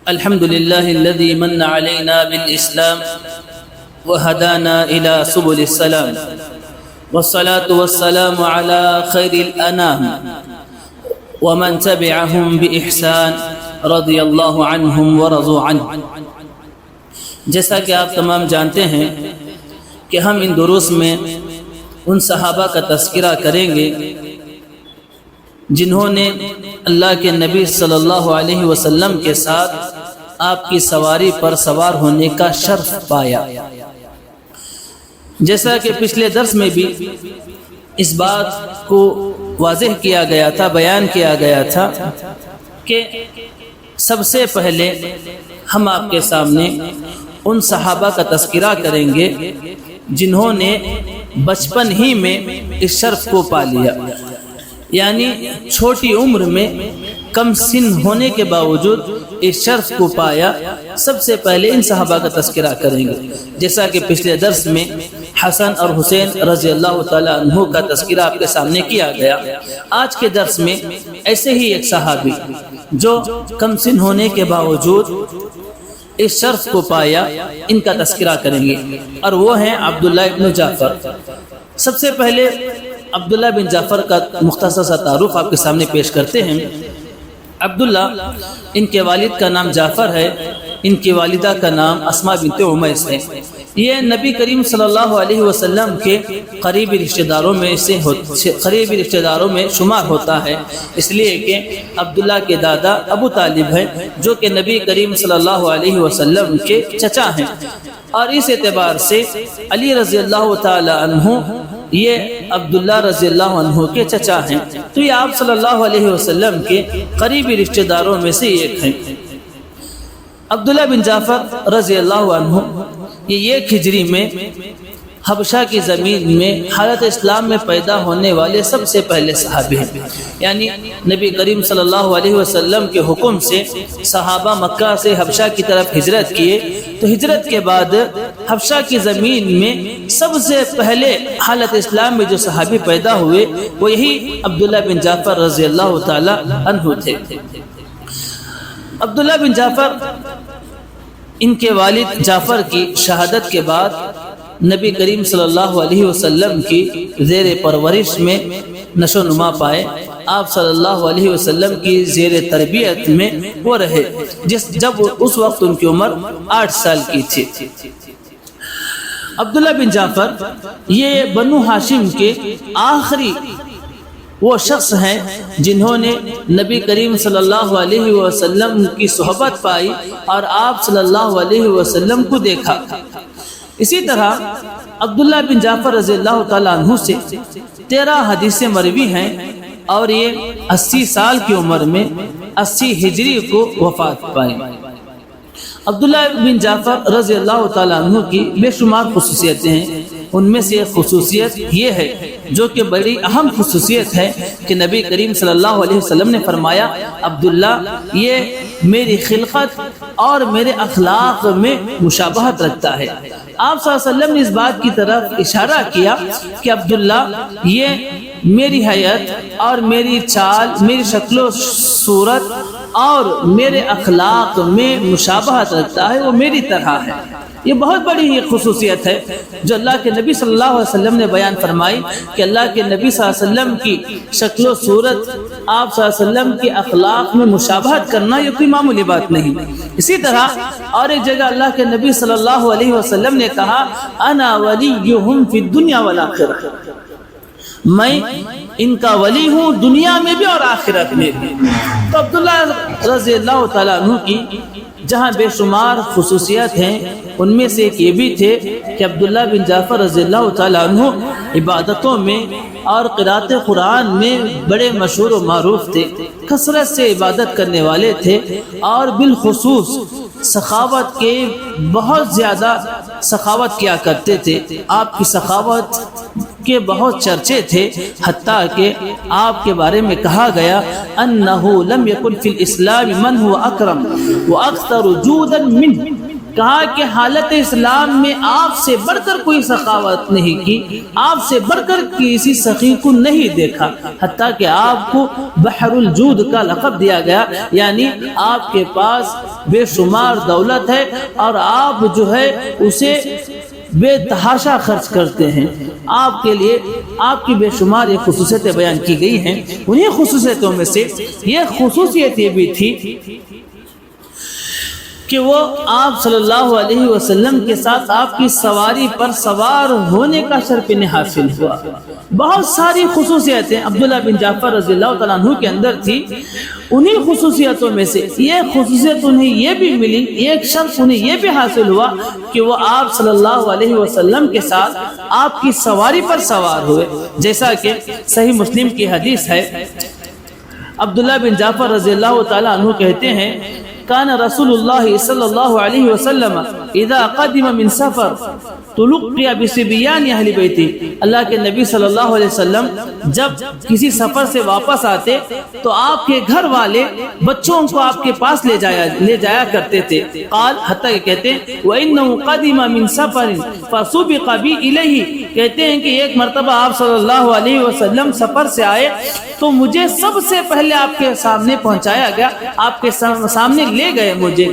الحمد لله الذي من علينا بالإسلام وهدانا إلى سبل السلام، والصلاة والسلام على خير الأنام ومن تبعهم بإحسان رضي الله عنهم ورضوا عنه۔ جیسا کہ آپ تمام جانتے ہیں کہ ہم ان دروس میں ان صحابہ کا تذکرہ کریں گے جنہوں نے اللہ کے نبی صلی اللہ علیہ وسلم کے ساتھ آپ کی سواری پر سوار ہونے کا شرف پایا۔ جیسا کہ پچھلے درس میں بھی اس بات کو واضح کیا گیا تھا، بیان کیا گیا تھا کہ سب سے پہلے ہم آپ کے سامنے ان صحابہ کا تذکرہ کریں گے جنہوں نے بچپن ہی میں اس شرف کو پا لیا، یعنی چھوٹی عمر میں کم سن ہونے کے باوجود اس شرف کو پایا۔ سب سے پہلے ان صحابہ کا تذکرہ کریں گے، جیسا کہ پچھلے درس میں حسن اور حسین رضی اللہ تعالیٰ عنہ کا تذکرہ آپ کے سامنے کیا گیا۔ آج کے درس میں ایسے ہی ایک صحابی جو کم سن ہونے کے باوجود اس شرف کو پایا، ان کا تذکرہ کریں گے، اور وہ ہیں عبداللہ ابن جعفر۔ سب سے پہلے عبداللہ بن جعفر کا مختصر سا تعارف آپ کے سامنے پیش کرتے ہیں۔ عبداللہ، ان کے والد کا نام جعفر ہے، ان کی والدہ کا نام اسماء بنت عمیس ہے۔ یہ نبی کریم صلی اللہ علیہ وسلم کے قریبی رشتہ داروں میں شمار ہوتا ہے، اس لیے کہ عبداللہ کے دادا ابو طالب ہیں جو کہ نبی کریم صلی اللہ علیہ وسلم کے چچا ہیں، اور اس اعتبار سے علی رضی اللہ تعالی عنہ یہ عبداللہ رضی اللہ عنہ کے چچا ہیں، تو یہ آپ صلی اللہ علیہ وسلم کے قریبی رشتہ داروں میں سے ایک ہیں۔ عبداللہ بن جعفر رضی اللہ عنہ یہ 1 ہجری میں حبشہ کی زمین میں حالت اسلام میں پیدا ہونے والے سب سے پہلے صحابی ہیں، یعنی نبی کریم صلی اللہ علیہ وسلم کے حکم سے صحابہ مکہ سے حبشہ کی طرف ہجرت کیے، تو ہجرت کے بعد حبشہ کی زمین میں سب سے پہلے حالت اسلام میں جو صحابی پیدا ہوئے وہ یہی عبداللہ بن جعفر رضی اللہ تعالی عنہ تھے۔ عبداللہ بن جعفر، ان کے والد جعفر کی شہادت کے بعد نبی کریم صلی اللہ علیہ وسلم کی زیر پرورش میں نشو نما پائے، آپ صلی اللہ علیہ وسلم کی زیر تربیت میں وہ رہے، جب اس وقت ان کی عمر 8 سال کی تھی۔ عبداللہ بن جعفر یہ بنو ہاشم کے آخری وہ شخص ہیں جنہوں نے نبی کریم صلی اللہ علیہ وسلم کی صحبت پائی اور آپ صلی اللہ علیہ وسلم کو دیکھا۔ اسی طرح عبداللہ بن جعفر رضی اللہ تعالیٰ عنہ سے 13 حدیثیں مروی ہیں، اور یہ 80 سال کی عمر میں 80 ہجری کو وفات پائے۔ عبداللہ بن جعفر رضی اللہ تعالیٰ عنہ کی بے شمار خصوصیتیں ہیں، ان میں سے ایک خصوصیت یہ ہے جو کہ بڑی اہم خصوصیت ہے کہ نبی کریم صلی اللہ علیہ وسلم نے فرمایا، عبداللہ یہ میری خلقت اور میرے اخلاق میں مشابہت رکھتا ہے۔ آپ صلی اللہ علیہ وسلم نے اس بات کی طرف اشارہ کیا کہ عبداللہ یہ میری حیت اور میری چال، میری شکل و صورت اور میرے اخلاق میں مشابہت رکھتا ہے، وہ میری طرح ہے۔ یہ بہت بڑی خصوصیت ہے جو اللہ کے نبی صلی اللہ علیہ وسلم نے بیان فرمائی کہ اللہ کے نبی صلی اللہ علیہ وسلم کی شکل و صورت، آپ صلی اللہ علیہ وسلم کے اخلاق میں مشابہت کرنا یہ کوئی معمولی بات نہیں۔ اسی طرح اور ایک جگہ اللہ کے نبی صلی اللہ علیہ وسلم نے کہا، انا ولیہم فی الدنیا والآخرہ، میں ان کا ولی ہوں دنیا میں بھی اور آخرت میں بھی۔ تو عبداللہ رضی اللہ تعالیٰ عنہ کی جہاں بے شمار خصوصیات ہیں، ان میں سے ایک یہ بھی تھے کہ عبداللہ بن جعفر رضی اللہ تعالیٰ عنہ عبادتوں میں اور قرأت قرآن میں بڑے مشہور و معروف تھے، کثرت سے عبادت کرنے والے تھے، اور بالخصوص سخاوت کے بہت زیادہ سخاوت کیا کرتے تھے۔ آپ کی سخاوت کے بہت چرچے تھے، حتیٰ کہ آپ کے بارے میں کہا گیا انہ لم یکن فی الاسلام من هو اکرم واکثر جودا منہ، کہا کہ حالت اسلام میں آپ سے بڑھ کر کوئی سخاوت نہیں کی، آپ سے بڑھ کر کسی سخی کو نہیں دیکھا، حتیٰ کہ آپ کو بحر الجود کا لقب دیا گیا، یعنی آپ کے پاس بے شمار دولت ہے اور آپ جو ہے اسے بے تحاشا خرچ کرتے ہیں۔ آپ کے لیے آپ کی بے شمار یہ خصوصیتیں بیان کی گئی ہیں۔ انہیں خصوصیتوں میں سے یہ خصوصیت یہ بھی تھی کہ وہ آپ صلی اللہ علیہ وسلم کے ساتھ آپ کی سواری پر سوار ہونے کا شرف انہیں حاصل ہوا۔ بہت ساری خصوصیتیں عبداللہ بن جعفر رضی اللہ تعالیٰ عنہ کے اندر تھی۔ انہی خصوصیتوں میں سے یہ خصوصیت انہیں یہ بھی ملی، ایک شرف انہیں یہ بھی حاصل ہوا کہ وہ آپ صلی اللہ علیہ وسلم کے ساتھ آپ کی سواری پر سوار ہوئے، جیسا کہ صحیح مسلم کی حدیث ہے۔ عبداللہ بن جعفر رضی اللہ تعالیٰ عنہ کہتے ہیں کان رسول اللہ صلی اللہ علیہ وسلم اذا قدم من سفر تلقی بصبیان اہل بیتی، اللہ کے نبی صلی اللہ علیہ وسلم جب کسی سفر سے واپس آتے تو آپ کے گھر والے بچوں کو آپ کے پاس لے جایا کرتے تھے۔ قال حتیٰ کہ کہتے ہیں وَإِنَّهُ قَدِمَ مِن سَفَرٍ فَسُبِقَ بِي إِلَيْهِ، کہتے ہیں کہ ایک مرتبہ آپ صلی اللہ علیہ وسلم سفر سے آئے تو مجھے سب سے پہلے آپ کے سامنے پہنچایا گیا، آپ کے سامنے لے گئے مجھے۔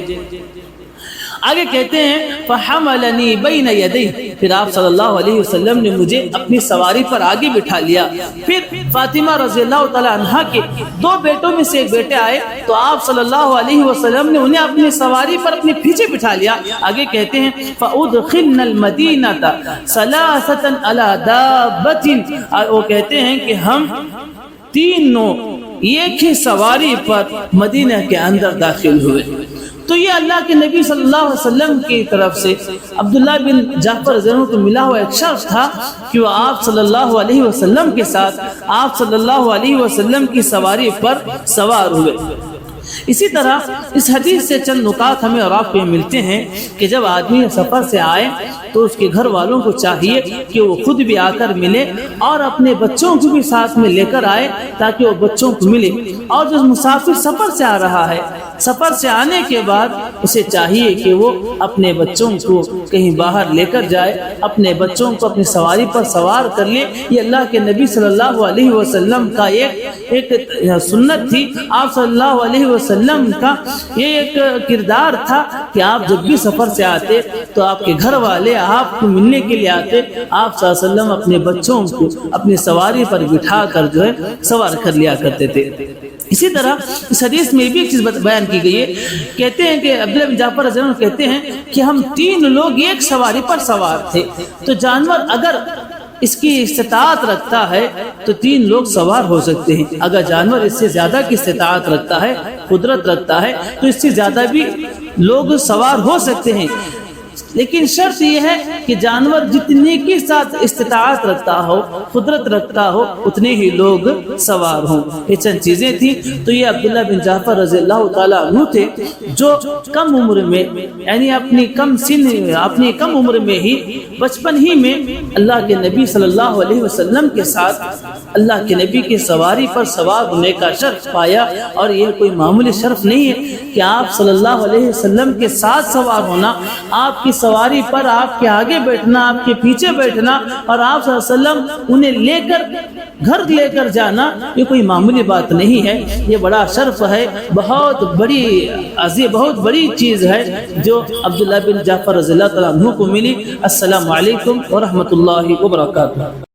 آگے کہتے ہیں فَحَمَلَنِي بَيْنَ يَدَيْهِ، پھر آپ صلی اللہ علیہ وسلم نے مجھے اپنی سواری پر آگے بٹھا لیا۔ پھر فاطمہ رضی اللہ تعالی عنہا کے دو بیٹوں میں سے ایک بیٹے آئے تو آپ صلی اللہ علیہ وسلم نے انہیں اپنی سواری پر اپنے پیچھے بٹھا لیا۔ آگے کہتے ہیں فَأُدْخِلْنَا الْمَدِينَةَ ثَلَاثَةً عَلَى دَابَّةٍ، وہ کہتے ہیں کہ ہم تینوں ایک ہی سواری پر مدینہ کے اندر داخل ہوئے۔ تو یہ اللہ کے نبی صلی اللہ علیہ وسلم کی طرف سے عبداللہ بن جعفر رضی اللہ عنہ کو ملا ہوا ایک شرف تھا کہ وہ آپ صلی اللہ علیہ وسلم کے ساتھ آپ صلی اللہ علیہ وسلم کی سواری پر سوار ہوئے۔ اسی طرح اس حدیث سے چند نکات ہمیں اور آپ کو ملتے ہیں کہ جب آدمی سفر سے آئے تو اس کے گھر والوں کو چاہیے کہ وہ خود بھی آ کر ملے اور اپنے بچوں کو بھی ساتھ میں لے کر آئے تاکہ وہ بچوں کو ملے۔ اور جو مسافر سفر سے آ رہا ہے، سفر سے آنے کے بعد اسے چاہیے کہ وہ اپنے بچوں کو کہیں باہر لے کر جائے، اپنے بچوں کو اپنی سواری پر سوار کر لے۔ یہ اللہ کے نبی صلی اللہ علیہ وسلم کا ایک سنت تھی، آپ صلی اللہ علیہ وسلم کا یہ ایک کردار تھا کہ آپ جب بھی سفر سے آتے تو آپ کے گھر والے آپ کو ملنے کے لیے آتے، آپ صلی اللہ علیہ وسلم اپنے بچوں کو اپنی سواری پر بٹھا کر جو ہے سوار کر لیا کرتے تھے۔ اسی طرح اس حدیث میں بھی ایک چیز بیان کی گئی ہے، کہتے ہیں کہ عبداللہ بن جعفر رضی اللہ عنہ کہتے ہیں کہ ہم تین لوگ ایک سواری پر سوار تھے، تو جانور اگر اس کی استطاعت رکھتا ہے تو تین لوگ سوار ہو سکتے ہیں، اگر جانور اس سے زیادہ کی استطاعت رکھتا ہے، قدرت رکھتا ہے، تو اس سے زیادہ بھی لوگ سوار ہو سکتے ہیں۔ لیکن شرط یہ ہے کہ جانور جتنے کی ساتھ استطاعت رکھتا ہو، قدرت رکھتا ہو، اتنے ہی لوگ سوار ہوں۔ یہ چند چیزیں تھیں۔ تو یہ عبداللہ بن جعفر رضی اللہ تعالیٰ عنہ تھے جو کم عمر میں، یعنی اپنی کم عمر میں ہی، بچپن ہی میں اللہ کے نبی صلی اللہ علیہ وسلم کے ساتھ اللہ کے نبی کی سواری پر سوار ہونے کا شرف پایا۔ اور یہ کوئی معمولی شرف نہیں ہے کہ آپ صلی اللہ علیہ وسلم کے ساتھ سوار ہونا، آپ کی سواری پر آپ کے آگے بیٹھنا، آپ کے پیچھے بیٹھنا، اور آپ صلی اللہ علیہ وسلم انہیں لے کر گھر لے کر جانا، یہ کوئی معمولی بات نہیں ہے، یہ بڑا شرف ہے، بہت بڑی عظیم، بہت بڑی چیز ہے جو عبداللہ بن جعفر رضی اللہ تعالیٰ عنہ کو ملی۔ السلام علیکم ورحمۃ اللہ وبرکاتہ۔